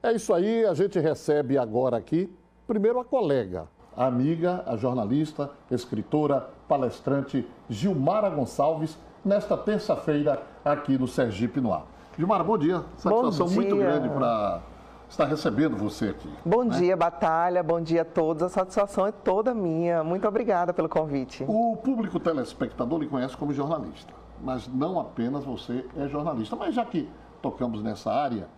É isso aí, a gente recebe agora aqui, primeiro a colega, a amiga, a jornalista, escritora, palestrante Gilmara Gonçalves, nesta terça-feira aqui no Sergipe no Ar. Gilmara, bom dia. Satisfação muito grande para estar recebendo você aqui. Bom dia, Batalha, bom dia a todos. A satisfação é toda minha. Muito obrigada pelo convite. O público telespectador lhe conhece como jornalista, mas não apenas você é jornalista. Mas já que tocamos nessa área,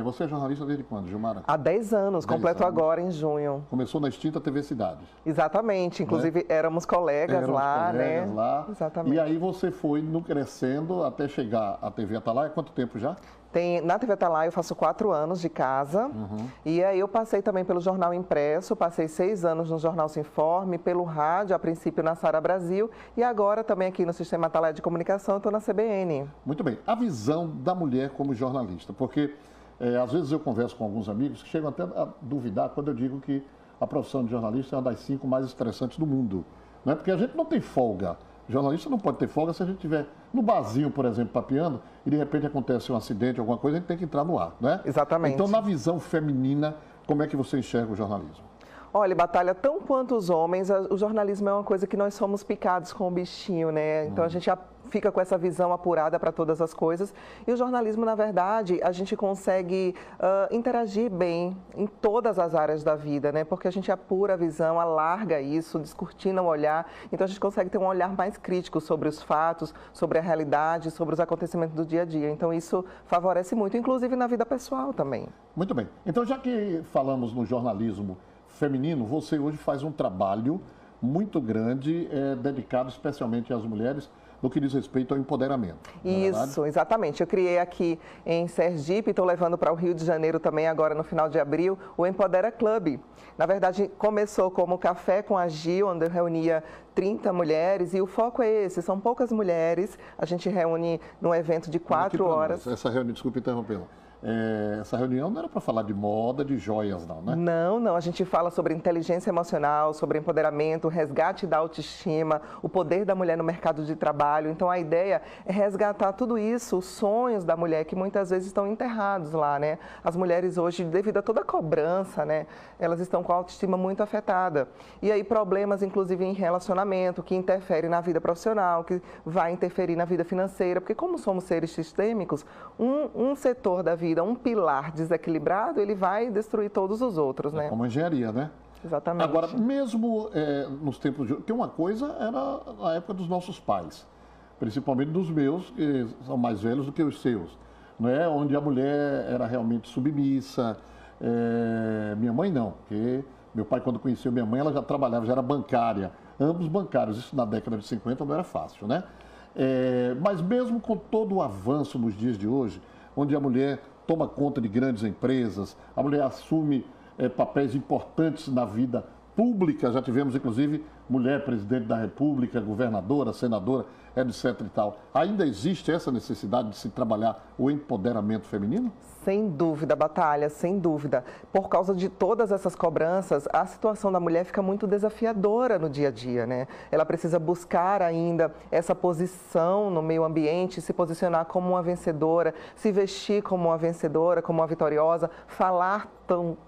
você é jornalista desde quando, Gilmara? Há 10 anos, completo agora em junho. Começou na extinta TV Cidade. Exatamente, inclusive éramos colegas lá, né? Lá. Exatamente. E aí você foi no crescendo até chegar à TV Atalaia, quanto tempo já? Na TV Atalaia eu faço 4 anos de casa, e aí eu passei também pelo jornal impresso, passei 6 anos no Jornal Se Informe, pelo rádio, a princípio na Sara Brasil, e agora também aqui no Sistema Atalaia de Comunicação, eu estou na CBN. Muito bem. A visão da mulher como jornalista, porque às vezes eu converso com alguns amigos que chegam até a duvidar quando eu digo que a profissão de jornalista é uma das 5 mais estressantes do mundo, né? Porque a gente não tem folga. Jornalista não pode ter folga se a gente estiver no barzinho, por exemplo, papeando, e de repente acontece um acidente, alguma coisa, a gente tem que entrar no ar, né? Exatamente. Então, na visão feminina, como é que você enxerga o jornalismo? Olha, Batalha, tão quanto os homens, o jornalismo é uma coisa que nós somos picados com o bichinho, né? Então a gente já fica com essa visão apurada para todas as coisas. E o jornalismo, na verdade, a gente consegue interagir bem em todas as áreas da vida, né? Porque a gente apura a visão, alarga isso, descortina o olhar. Então a gente consegue ter um olhar mais crítico sobre os fatos, sobre a realidade, sobre os acontecimentos do dia a dia. Então isso favorece muito, inclusive na vida pessoal também. Muito bem. Então, já que falamos no jornalismo feminino, você hoje faz um trabalho muito grande, dedicado especialmente às mulheres, no que diz respeito ao empoderamento. Isso, exatamente. Eu criei aqui em Sergipe, estou levando para o Rio de Janeiro também agora no final de abril, o Empodera Club. Na verdade, começou como Café com a Gil, onde eu reunia 30 mulheres, e o foco é esse, são poucas mulheres, a gente reúne num evento de 4 horas. Essa reunião, desculpe interrompê-la. Essa reunião não era para falar de moda, de joias, não, né? Não. A gente fala sobre inteligência emocional, sobre empoderamento, resgate da autoestima, o poder da mulher no mercado de trabalho. Então, a ideia é resgatar tudo isso, os sonhos da mulher, que muitas vezes estão enterrados lá, né? As mulheres hoje, devido a toda a cobrança, né? Elas estão com a autoestima muito afetada. E aí, problemas, inclusive, em relacionamento, que interferem na vida profissional, que vai interferir na vida financeira. Porque como somos seres sistêmicos, um setor da vida, um pilar desequilibrado, ele vai destruir todos os outros, né? Como a engenharia, né? Exatamente. Agora, mesmo nos tempos de hoje, porque uma coisa era a época dos nossos pais, principalmente dos meus, que são mais velhos do que os seus, não é? Onde a mulher era realmente submissa. Minha mãe não, porque meu pai, quando conheceu minha mãe, ela já trabalhava, já era bancária, ambos bancários, isso na década de 50 não era fácil, né? Mas mesmo com todo o avanço nos dias de hoje, onde a mulher toma conta de grandes empresas, a mulher assume papéis importantes na vida pública, já tivemos inclusive mulher presidente da República, governadora, senadora, etc. e tal. Ainda existe essa necessidade de se trabalhar o empoderamento feminino? Sem dúvida, Batalha, sem dúvida. Por causa de todas essas cobranças, a situação da mulher fica muito desafiadora no dia a dia, né? Ela precisa buscar ainda essa posição no meio ambiente, se posicionar como uma vencedora, se vestir como uma vencedora, como uma vitoriosa, falar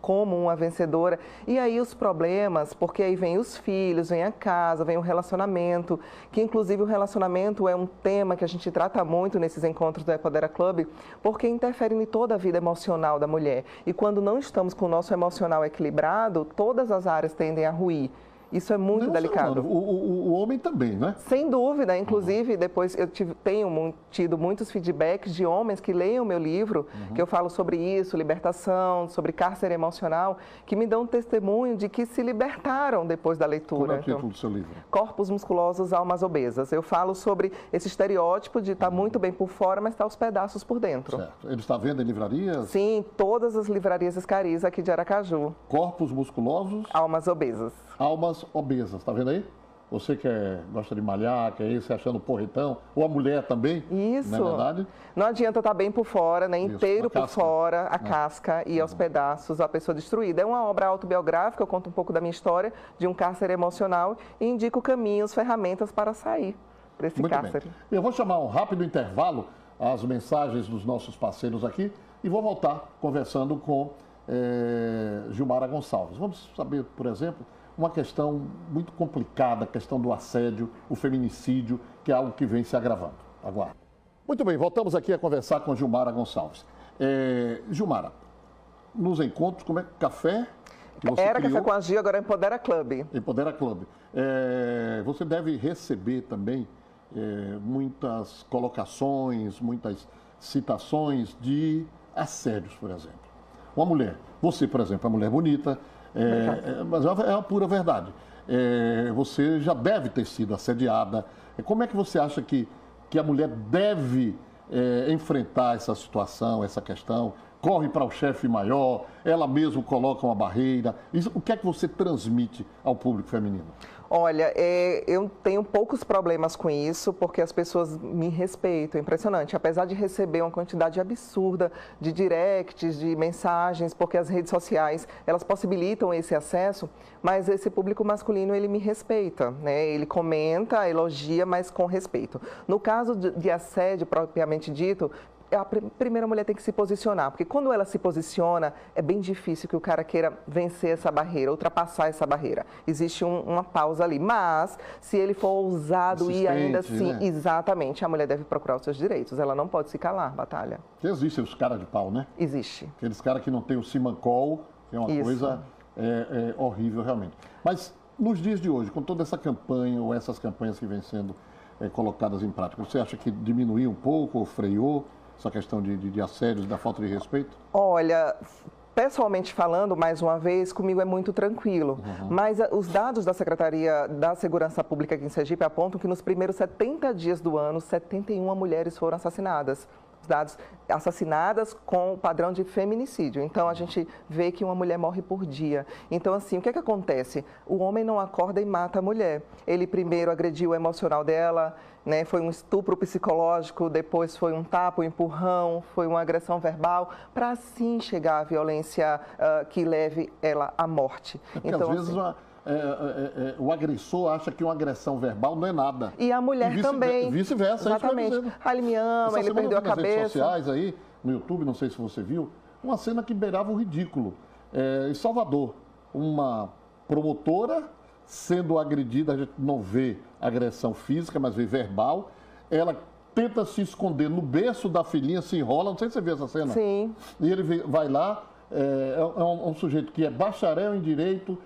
como uma vencedora. E aí os problemas, porque aí vem os filhos, vem a casa, vem o relacionamento, que inclusive o relacionamento é um tema que a gente trata muito nesses encontros do Empodera Club, porque interfere em toda a vida emocional da mulher. E quando não estamos com o nosso emocional equilibrado, todas as áreas tendem a ruir. Isso é muito delicado. O homem também, né? Sem dúvida. Inclusive, depois eu tenho tido muitos feedbacks de homens que leiam o meu livro, que eu falo sobre isso, libertação, sobre cárcere emocional, que me dão testemunho de que se libertaram depois da leitura. Qual é o título do seu livro? Corpos musculosos, almas obesas. Eu falo sobre esse estereótipo de estar muito bem por fora, mas estar aos pedaços por dentro. Certo. Ele está vendo em livrarias? Sim, todas as livrarias Escariz aqui de Aracaju. Corpos musculosos? Almas obesas. Almas obesas, tá vendo aí? Você que gosta de malhar, que é isso, achando porretão, ou a mulher também, isso. Não é verdade? Não adianta estar bem por fora, né? Isso, Inteiro por casca, fora, a casca e aos pedaços, a pessoa destruída. É uma obra autobiográfica, eu conto um pouco da minha história, de um cárcere emocional e indico caminhos, ferramentas para sair desse Muito cárcere. bem. Eu vou chamar um rápido intervalo, as mensagens dos nossos parceiros aqui, E vou voltar conversando com Gilmara Gonçalves. Vamos saber, por exemplo, uma questão muito complicada, a questão do assédio, o feminicídio, que é algo que vem se agravando. Aguardo. Muito bem, voltamos aqui a conversar com Gilmara Gonçalves. Gilmara, nos encontros, como é que café que você Era criou? Café com a Gia, agora é Empodera Club. Empodera Club. Você deve receber também muitas colocações, muitas citações de assédios, por exemplo. Uma mulher, você, por exemplo, é uma mulher bonita, mas é a pura verdade. Você já deve ter sido assediada. Como é que você acha que a mulher deve enfrentar essa situação, essa questão? Corre para o chefe maior, ela mesma coloca uma barreira. O que é que você transmite ao público feminino? Olha, eu tenho poucos problemas com isso, porque as pessoas me respeitam, é impressionante. Apesar de receber uma quantidade absurda de directs, de mensagens, porque as redes sociais, elas possibilitam esse acesso, mas esse público masculino, ele me respeita, né? Ele comenta, elogia, mas com respeito. No caso de assédio, propriamente dito, a primeira mulher tem que se posicionar, porque quando ela se posiciona, é bem difícil que o cara queira vencer essa barreira, ultrapassar essa barreira. Existe uma pausa ali, mas se ele for ousado e ainda assim, né? Exatamente, a mulher deve procurar os seus direitos, ela não pode se calar, Batalha. Existem os caras de pau, né? Existe. Aqueles caras que não tem o simancol, que é uma coisa horrível realmente. Mas nos dias de hoje, com toda essa campanha, ou essas campanhas que vêm sendo colocadas em prática, você acha que diminuiu um pouco ou freou essa questão de assédios, da falta de respeito? Olha, pessoalmente falando, mais uma vez, comigo é muito tranquilo. Mas os dados da Secretaria da Segurança Pública aqui em Sergipe apontam que nos primeiros 70 dias do ano, 71 mulheres foram assassinadas. Os dados assassinadas com o padrão de feminicídio. Então, a gente vê que uma mulher morre por dia. Então, assim, o que é que acontece? O homem não acorda e mata a mulher. Ele primeiro agrediu o emocional dela, né? Foi um estupro psicológico, depois foi um tapa, um empurrão, foi uma agressão verbal, para assim chegar à violência que leve ela à morte. Porque então, às vezes o agressor acha que uma agressão verbal não é nada. E a mulher também. Vice-versa. Exatamente. Ele me ama, ele perdeu a cabeça. Nas redes sociais aí, no YouTube, não sei se você viu, uma cena que beirava o ridículo. Em Salvador, uma promotora sendo agredida, a gente não vê agressão física, mas vê verbal. Ela tenta se esconder no berço da filhinha, se enrola, não sei se você viu essa cena. Sim. E ele vai lá, é um sujeito que é bacharel em Direito,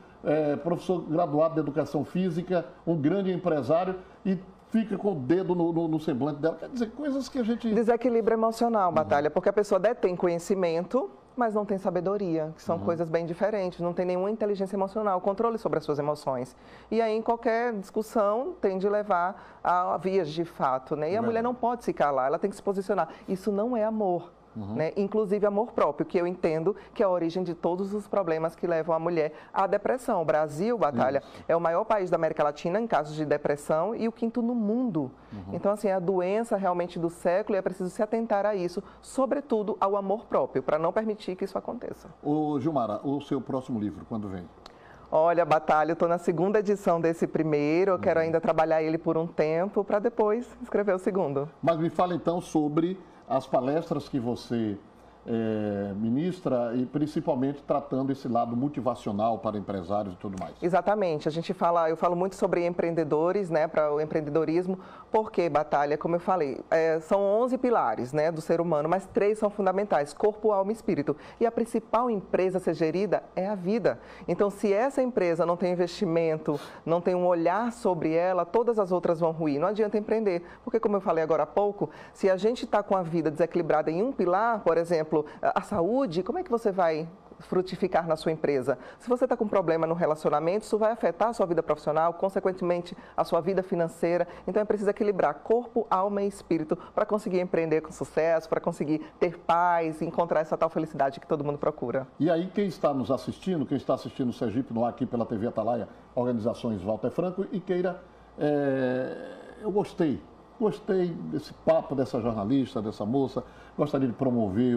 professor graduado de Educação Física, um grande empresário, e fica com o dedo no semblante dela. Quer dizer, coisas que a gente... Desequilíbrio emocional, Batalha, porque a pessoa detém conhecimento, mas não tem sabedoria, que são coisas bem diferentes, não tem nenhuma inteligência emocional, controle sobre as suas emoções. E aí, em qualquer discussão, tende a levar a vias de fato, né? E a mulher não pode se calar, ela tem que se posicionar. Isso não é amor. Né? Inclusive amor próprio, que eu entendo que é a origem de todos os problemas que levam a mulher à depressão. O Brasil, Batalha, é o maior país da América Latina em casos de depressão e o quinto no mundo. Então, assim, é a doença realmente do século e é preciso se atentar a isso, sobretudo ao amor próprio, para não permitir que isso aconteça. Ô, Gilmara, o seu próximo livro, quando vem? Olha, Batalha, eu estou na segunda edição desse primeiro, eu quero ainda trabalhar ele por um tempo, para depois escrever o segundo. Mas me fala então sobre as palestras que você ministra e principalmente tratando esse lado motivacional para empresários e tudo mais. Exatamente, eu falo muito sobre empreendedores, né, para o empreendedorismo, porque, Batalha, como eu falei, são 11 pilares, né, do ser humano, mas 3 são fundamentais, corpo, alma e espírito. E a principal empresa a ser gerida é a vida. Então, se essa empresa não tem investimento, não tem um olhar sobre ela, todas as outras vão ruir. Não adianta empreender, porque, como eu falei agora há pouco, se a gente está com a vida desequilibrada em um pilar, por exemplo, a saúde, como é que você vai frutificar na sua empresa? Se você está com problema no relacionamento, isso vai afetar a sua vida profissional, consequentemente a sua vida financeira. Então é preciso equilibrar corpo, alma e espírito para conseguir empreender com sucesso, para conseguir ter paz, encontrar essa tal felicidade que todo mundo procura. E aí quem está nos assistindo, quem está assistindo o Sergipe no ar aqui pela TV Atalaia, Organizações Walter Franco, e queira, eu gostei desse papo dessa jornalista, dessa moça, gostaria de promover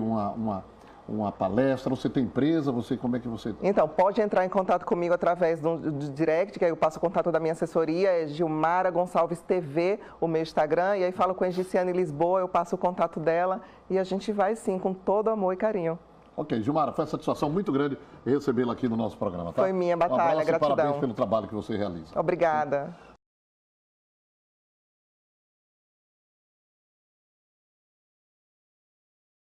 uma palestra? Você tem empresa? Como é que você... Então, pode entrar em contato comigo através do direct, que aí eu passo o contato da minha assessoria, é Gilmara Gonçalves TV, o meu Instagram, e aí falo com a Giciane Lisboa, eu passo o contato dela e a gente vai sim, com todo amor e carinho. Ok, Gilmara, foi uma satisfação muito grande recebê-la aqui no nosso programa, tá? Foi minha batalha, um abraço gratidão. E parabéns pelo trabalho que você realiza. Obrigada.